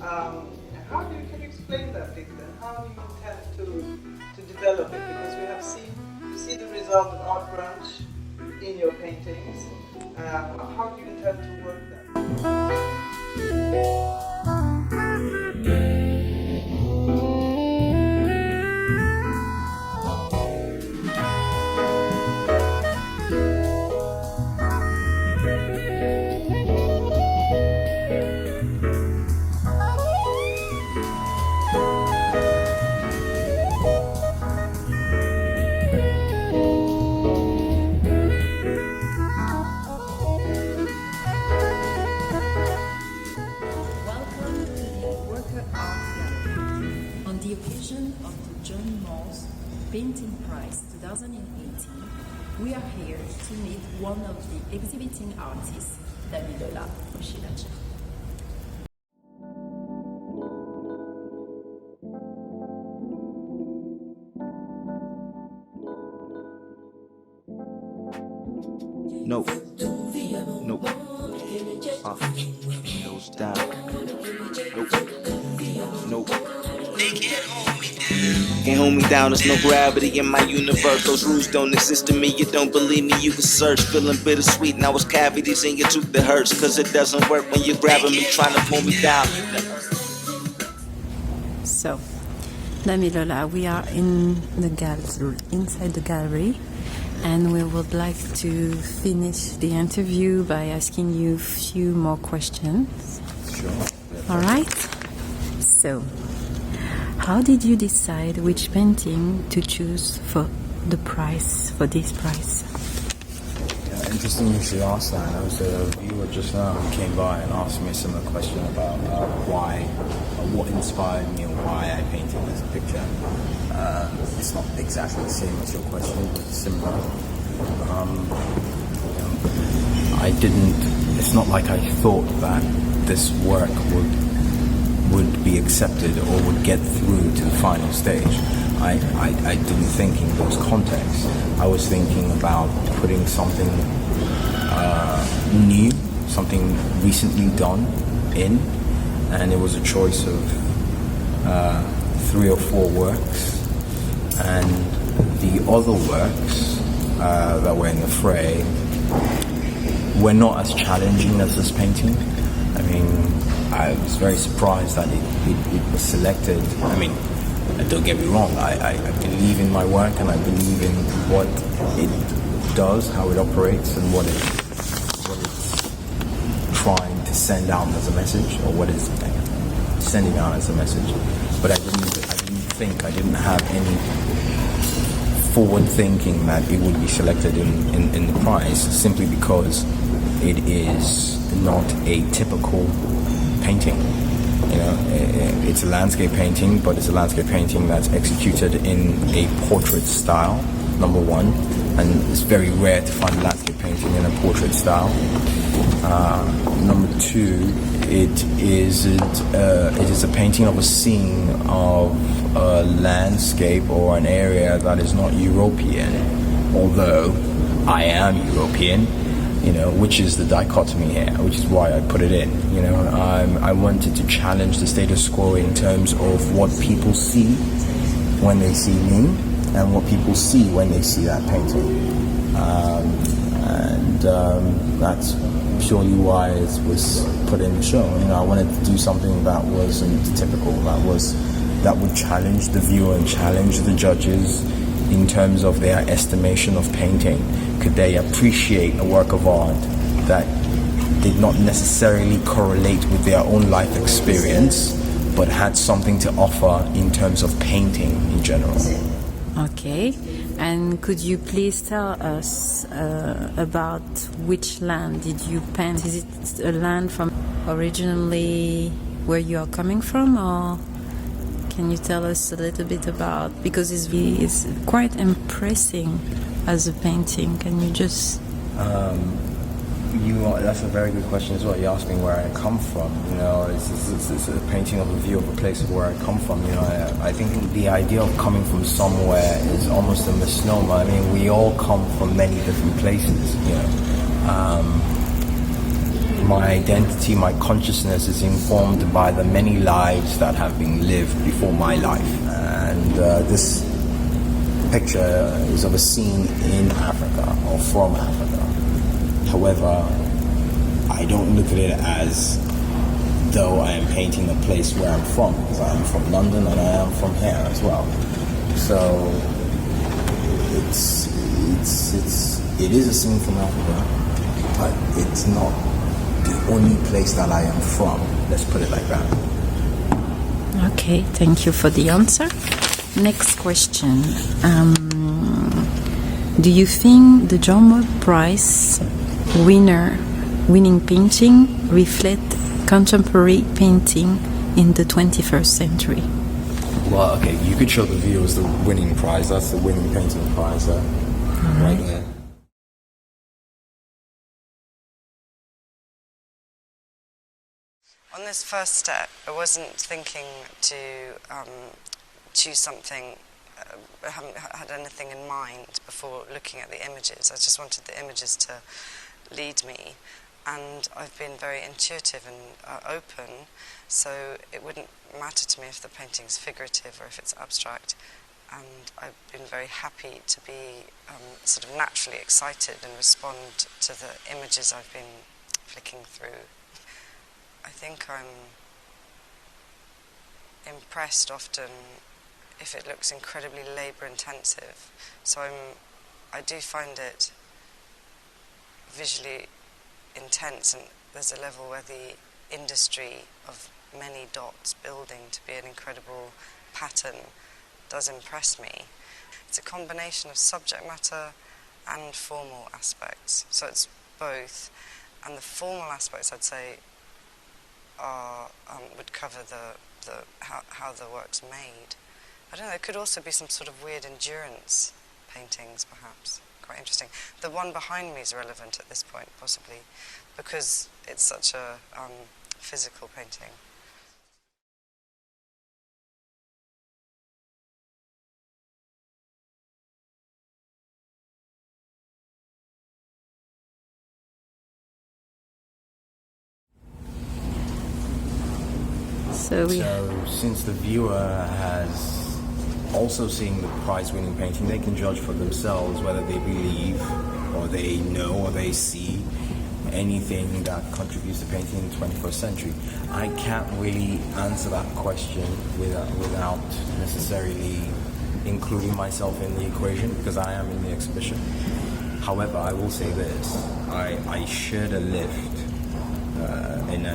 Can you explain that, please? And how do you intend to develop it? Because you see the result of art branch in your paintings. How do you intend to work that? On the occasion of the John Moores Painting Prize 2018, we are here to meet one of the exhibiting artists, Damilola Oshilaja. Nope. Nope. Nose down. Nope. Nope. Can't hold me down, there's no gravity in my universe. Those rules don't exist to me, you don't believe me, you can search. Feeling bittersweet, now it's cavities in your tooth that hurts. Cause it doesn't work when you're grabbing me, trying to pull me down. So, Damilola, we are in the gallery, inside the gallery, and we would like to finish the interview by asking you a few more questions. Sure. All right? So, how did you decide which painting to choose for the prize, for this prize? Yeah, interesting you should ask that. I was a viewer just now who came by and asked me a similar question about why, what inspired me and why I painted this picture. It's not exactly the same as your question, but it's similar. It's not like I thought that this work would be accepted or would get through to the final stage. I didn't think in those contexts. I was thinking about putting something new, something recently done in, and it was a choice of 3 or 4 works, and the other works that were in the fray were not as challenging as this painting. I mean, I was very surprised that it was selected. I mean, don't get me wrong, I believe in my work and I believe in what it does, how it operates, and what it's trying to send out as a message, or what it's sending out as a message. But I didn't have any forward thinking that it would be selected in the prize, simply because it is not a typical painting. You know, it's a landscape painting, but it's a landscape painting that's executed in a portrait style, number one, and it's very rare to find a landscape painting in a portrait style. Number two, it is a painting of a scene of a landscape or an area that is not European, although I am European. You know, which is the dichotomy here, which is why I put it in. You know, I wanted to challenge the status quo in terms of what people see when they see me, and what people see when they see that painting. That's purely why it was put in the show. You know, I wanted to do something that wasn't typical, that would challenge the viewer and challenge the judges in terms of their estimation of painting. Could they appreciate a work of art that did not necessarily correlate with their own life experience, but had something to offer in terms of painting in general? Okay, and could you please tell us about which land did you paint? Is it a land from originally where you are coming from, or can you tell us a little bit about, because it's quite impressive as a painting. Can you just... That's a very good question as well. You're asking where I come from. You know, it's a painting of a view of a place of where I come from. You know, I think the idea of coming from somewhere is almost a misnomer. I mean, we all come from many different places. You know, my identity, my consciousness is informed by the many lives that have been lived before my life. And this picture is of a scene in Africa or from Africa. However, I don't look at it as though I am painting a place where I'm from, because I am from London and I am from here as well. So it is a scene from Africa, but it's not the only place that I am from. Let's put it like that. Okay, thank you for the answer. Next question. Do you think the John Moore Prize winning painting reflect contemporary painting in the 21st century? Well, okay, you could show the viewers the winning prize. That's the winning painting prize there, right there. On this first step, I wasn't thinking to choose something. I haven't had anything in mind before looking at the images. I just wanted the images to lead me, and I've been very intuitive and open, so it wouldn't matter to me if the painting's figurative or if it's abstract, and I've been very happy to be sort of naturally excited and respond to the images I've been flicking through. I think I'm impressed often if it looks incredibly labour-intensive, so I do find it visually intense, and there's a level where the industry of many dots building to be an incredible pattern does impress me. It's a combination of subject matter and formal aspects, so it's both, and the formal aspects I'd say are would cover how the work's made. I don't know, it could also be some sort of weird endurance paintings perhaps. Quite interesting. The one behind me is relevant at this point, possibly, because it's such a physical painting. So since the viewer has also seen the prize-winning painting, they can judge for themselves whether they believe or they know or they see anything that contributes to painting in the 21st century. I can't really answer that question without necessarily including myself in the equation, because I am in the exhibition. However, I will say this: I shared a lift in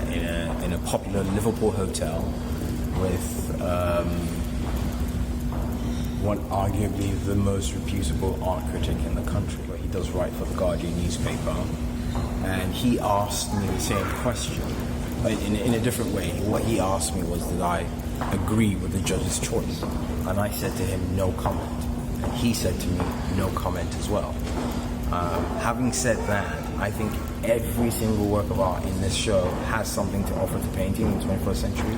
a popular Liverpool hotel with one arguably the most reputable art critic in the country. He does write for the Guardian newspaper, and he asked me the same question, but in a different way. What he asked me was, did I agree with the judge's choice? And I said to him, no comment. And he said to me, no comment as well. Having said that, I think every single work of art in this show has something to offer to painting in the 21st century.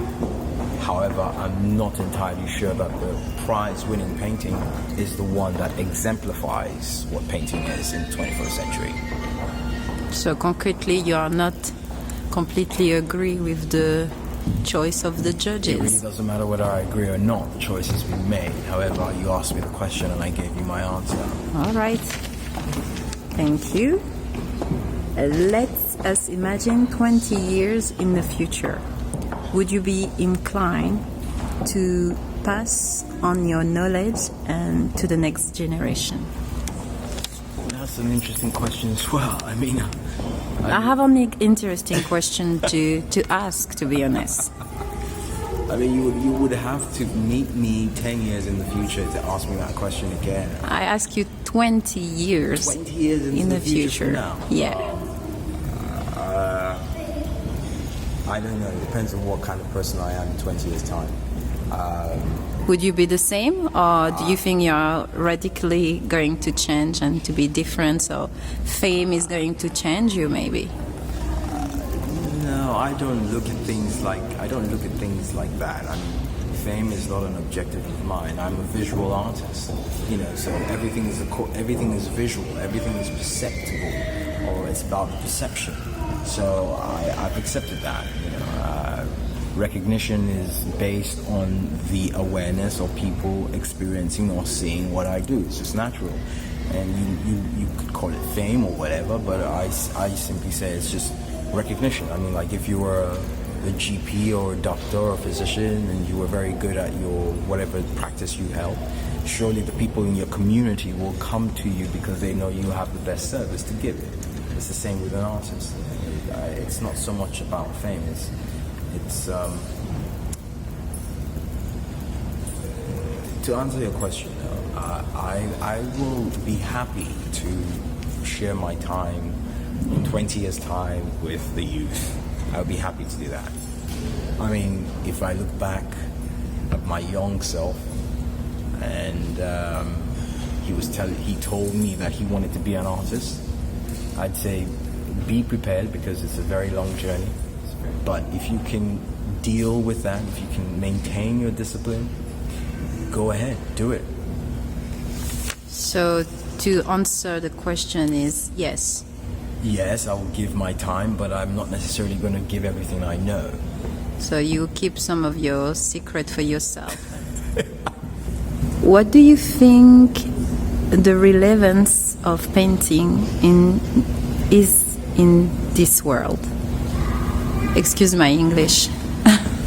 However, I'm not entirely sure that the prize-winning painting is the one that exemplifies what painting is in the 21st century. So concretely, you are not completely agree with the choice of the judges? It really doesn't matter whether I agree or not. The choice has been made. However, you asked me the question and I gave you my answer. All right. Thank you. Let us imagine 20 years in the future. Would you be inclined to pass on your knowledge and to the next generation? That's an interesting question as well. I mean, I have only interesting question to ask, to be honest. I mean, you would have to meet me 10 years in the future to ask me that question again. I ask you 20 years. 20 years in the future. From now. Yeah. I don't know. It depends on what kind of person I am in 20 years' time. Would you be the same, or do you think you're radically going to change and to be different? So fame is going to change you, maybe. No, I don't look at things like that. I mean, fame is not an objective of mine. I'm a visual artist, so everything is visual, everything is perceptible or it's about the perception. So I've accepted that. Recognition is based on the awareness of people experiencing or seeing what I do. It's just natural. And you could call it fame or whatever, but I simply say it's just recognition. I mean, like if you were a GP or a doctor or a physician and you were very good at your whatever practice you held, surely the people in your community will come to you because they know you have the best service to give it. It's the same with an artist. It's not so much about fame. It's to answer your question, I will be happy to share my time in 20 years' time with the youth. I would be happy to do that. I mean, if I look back at my young self and he told me that he wanted to be an artist, I'd say be prepared because it's a very long journey. But if you can deal with that, if you can maintain your discipline, go ahead, do it. So to answer the question is yes. Yes, I will give my time, but I'm not necessarily going to give everything I know. So you keep some of your secret for yourself. What do you think the relevance of painting is in this world? Excuse my English.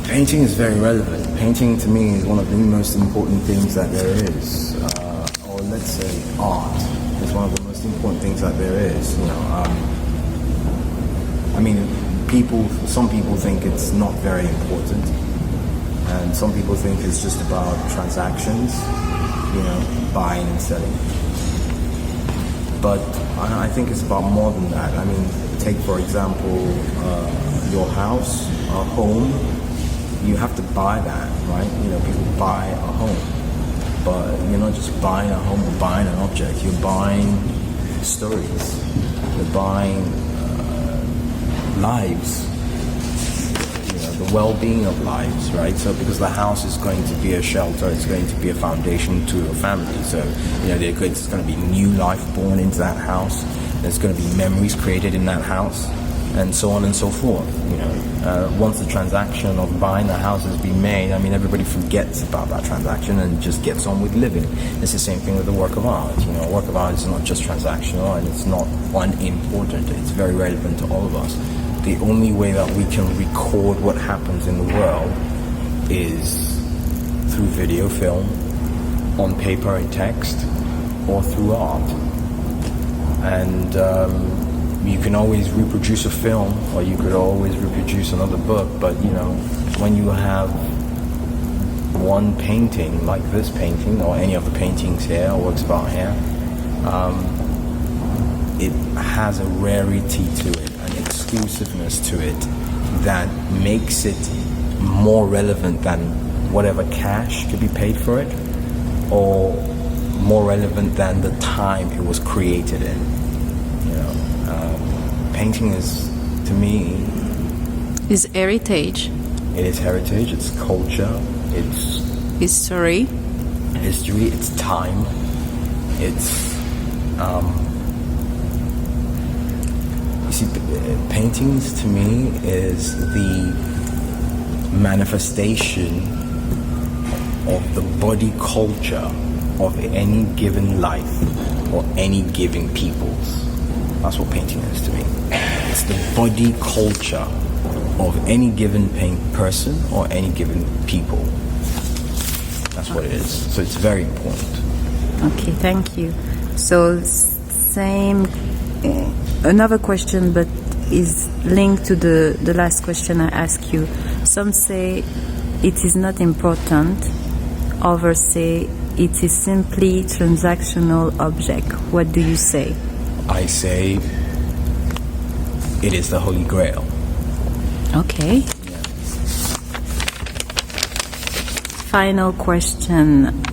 Painting is very relevant. Painting to me is one of the most important things that there is. Or let's say art is one of the most important things that there is. I mean, some people think it's not very important. And some people think it's just about transactions, buying and selling. But I think it's about more than that. I mean, take for example, your house, a home. You have to buy that, right? People buy a home, but you're not just buying a home or buying an object. You're buying stories. You're buying lives. The well-being of lives, right? So because the house is going to be a shelter, it's going to be a foundation to a family. So there's going to be new life born into that house. There's going to be memories created in that house, and so on and so forth. Once the transaction of buying the house has been made, I mean, everybody forgets about that transaction and just gets on with living. It's the same thing with the work of art. A work of art is not just transactional and it's not unimportant. It's very relevant to all of us. The only way that we can record what happens in the world is through video film, on paper and text, or through art. And you can always reproduce a film, or you could always reproduce another book, but when you have one painting like this painting or any of the paintings here or works of art here, it has a rarity to it, an exclusiveness to it that makes it more relevant than whatever cash could be paid for it, or more relevant than the time it was created in. Painting is, to me, is heritage. It is heritage, it's culture, it's history, it's time, it's you see, paintings to me is the manifestation of the body culture of any given life or any given peoples. That's what painting is to me. It's the body culture of any given person or any given people. That's what it is. So it's very important. Okay, thank you. So another question, but is linked to the last question I asked you. Some say it is not important. Others say it is simply transactional object. What do you say? I say it is the Holy Grail. Okay. Yeah. Final question.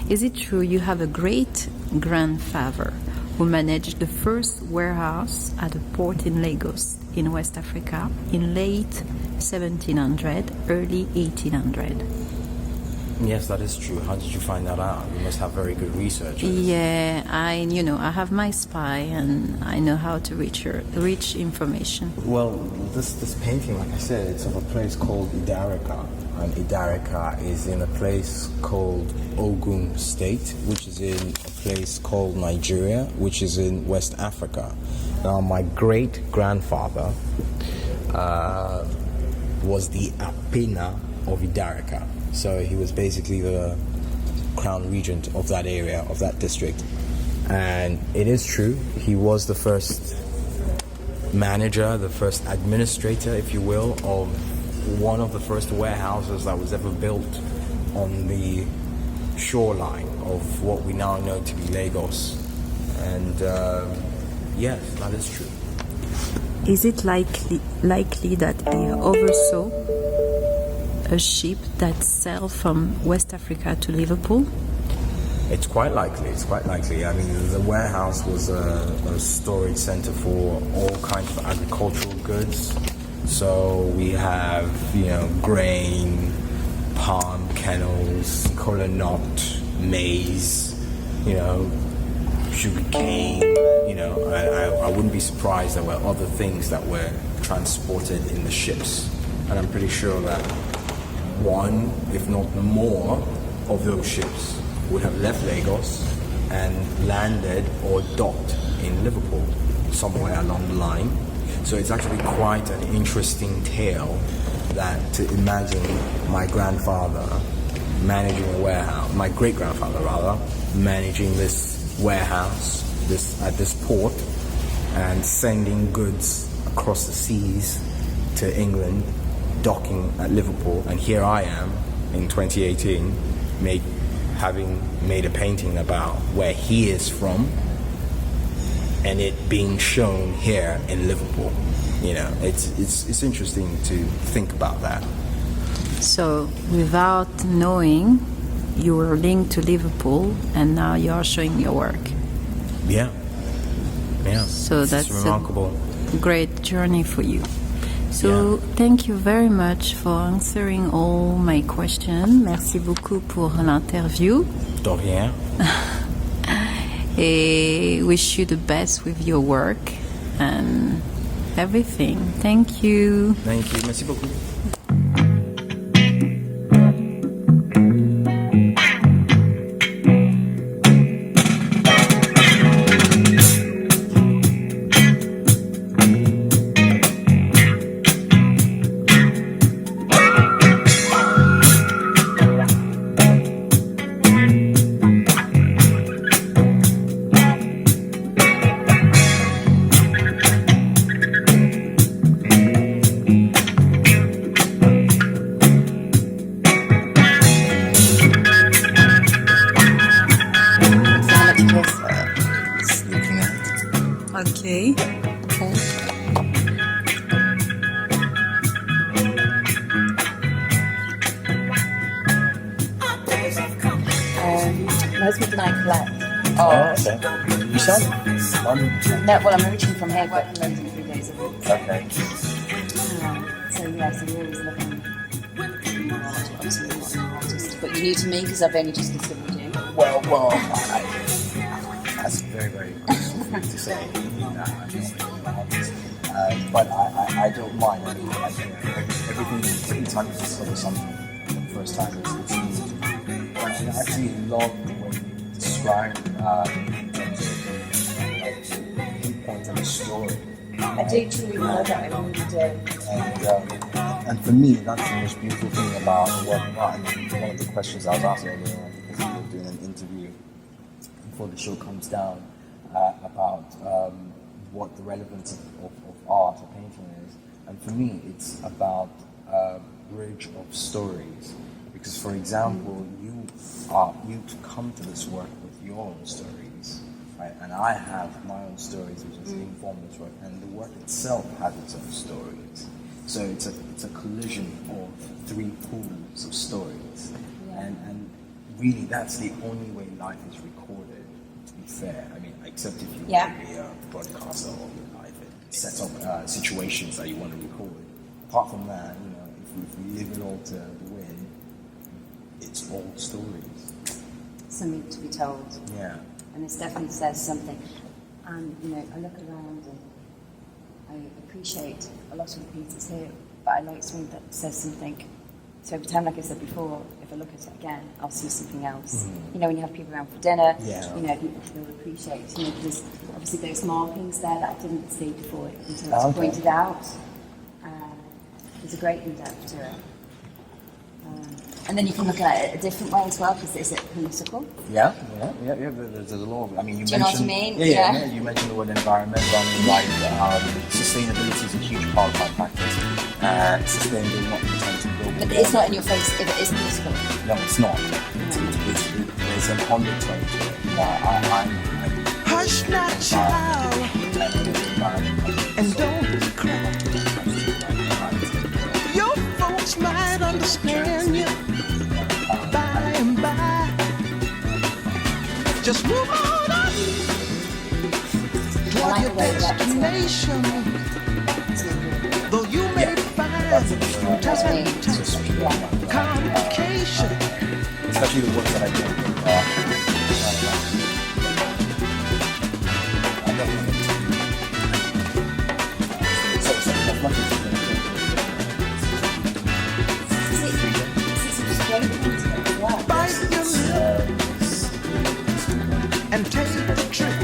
Is it true you have a great-grandfather who managed the first warehouse at a port in Lagos, in West Africa, in late 1700, early 1800? Yes, that is true. How did you find that out? You must have very good research. Yeah, I have my spy, and I know how to reach information. Well, this painting, like I said, it's of a place called Idarika. And Idarika is in a place called Ogun State, which is in a place called Nigeria, which is in West Africa. Now, my great-grandfather was the Apena of Idarika. So he was basically the crown regent of that area, of that district. And it is true, he was the first manager, the first administrator, if you will, of one of the first warehouses that was ever built on the shoreline of what we now know to be Lagos. And yes, that is true. Is it likely that he oversaw a ship that sailed from West Africa to Liverpool? It's quite likely. I mean, the warehouse was a storage center for all kinds of agricultural goods. So we have, grain, palm kernels, kola nut, maize, sugar cane. I wouldn't be surprised there were other things that were transported in the ships. And I'm pretty sure that one, if not more, of those ships would have left Lagos and landed or docked in Liverpool somewhere along the line. So it's actually quite an interesting tale that to imagine my grandfather managing a warehouse, my great-grandfather rather, managing this warehouse at this port and sending goods across the seas to England, docking at Liverpool, and here I am in 2018 having made a painting about where he is from and it being shown here in Liverpool. It's interesting to think about that. So without knowing, you were linked to Liverpool and now you're showing your work. Yeah. So that's remarkable. A great journey for you. So thank you very much for answering all my questions. Merci beaucoup pour l'interview. De rien. I wish you the best with your work and everything. Thank you. Thank you. Merci beaucoup. Okay. Cool. Most people don't collect. Oh, okay. You sell them? No, well, I'm originally from here, but I London 3 days a week. Okay. So we're always looking. Obviously, not an artist, but you're new to me because I've only just discovered you. Well, that's very, very useful for you to say. I'm not an artist. But I don't mind. I mean, I think every time you discover something for the first time, it's easy. And I actually love the way you describe in terms of pinpoint and a story. I do truly know that, I really do. And for me, that's the most beautiful thing about working art. And one of the questions I was asked earlier on, because we were doing an interview before the show comes down, about what the relevance of art or painting is. And for me, it's about a bridge of stories. Because, for example, you come to this work with your own stories, right? And I have my own stories which has informed this work, and the work itself has its own stories. So it's a collision of 3 pools of stories, and really that's the only way life is recorded. To be fair, I mean, except if you want to be a broadcaster all your life and set up situations that you want to record. Apart from that, if we leave it all to the wind, it's old stories. Something to be told. Yeah. And this definitely says something. And, you know, I look around and I appreciate a lot of the pieces here, but I like something that says something. So every time, like I said before, if I look at it again, I'll see something else. You know, when you have people around for dinner, you know, people feel appreciate, you know, there's obviously those markings there that I didn't see before until it's pointed out. There's a great in-depth to it. And then you can look at it a different way as well, because is it political? Yeah. There's a lot of, I mean, you Do you know what I mentioned... mean? Yeah. You mentioned the word environment. I mean, like, sustainability is a huge part of my practice. Sustainability, not intention building. But it's not in your face if it is political. No, it's not. There's an undertone to it. Hush now, child, and don't cry. Your folks might understand you by and by. Just move on up toward your destination. Though you may find from time to time complication. Especially the work that I do. Bite your lip and take the trip.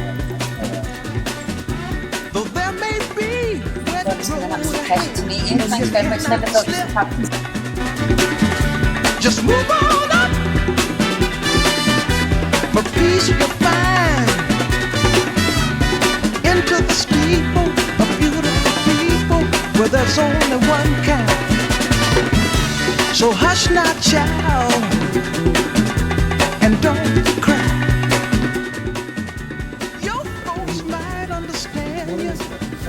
Though there may be wet It's been an road absolute pleasure to ahead, meet you. Thank you very much. Never thought this would happen. just move on up. For peace you'll find into the steeple of beautiful people where there's only one kind. So hush now, child, and don't cry. Your folks might understand you.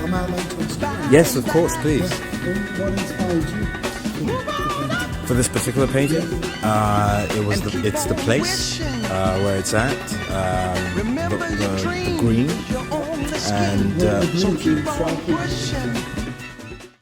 I'm allowed to explain. Yes, of course, please. What inspired you? For this particular painting, it's the place where it's at, the green, and The green keeps striking.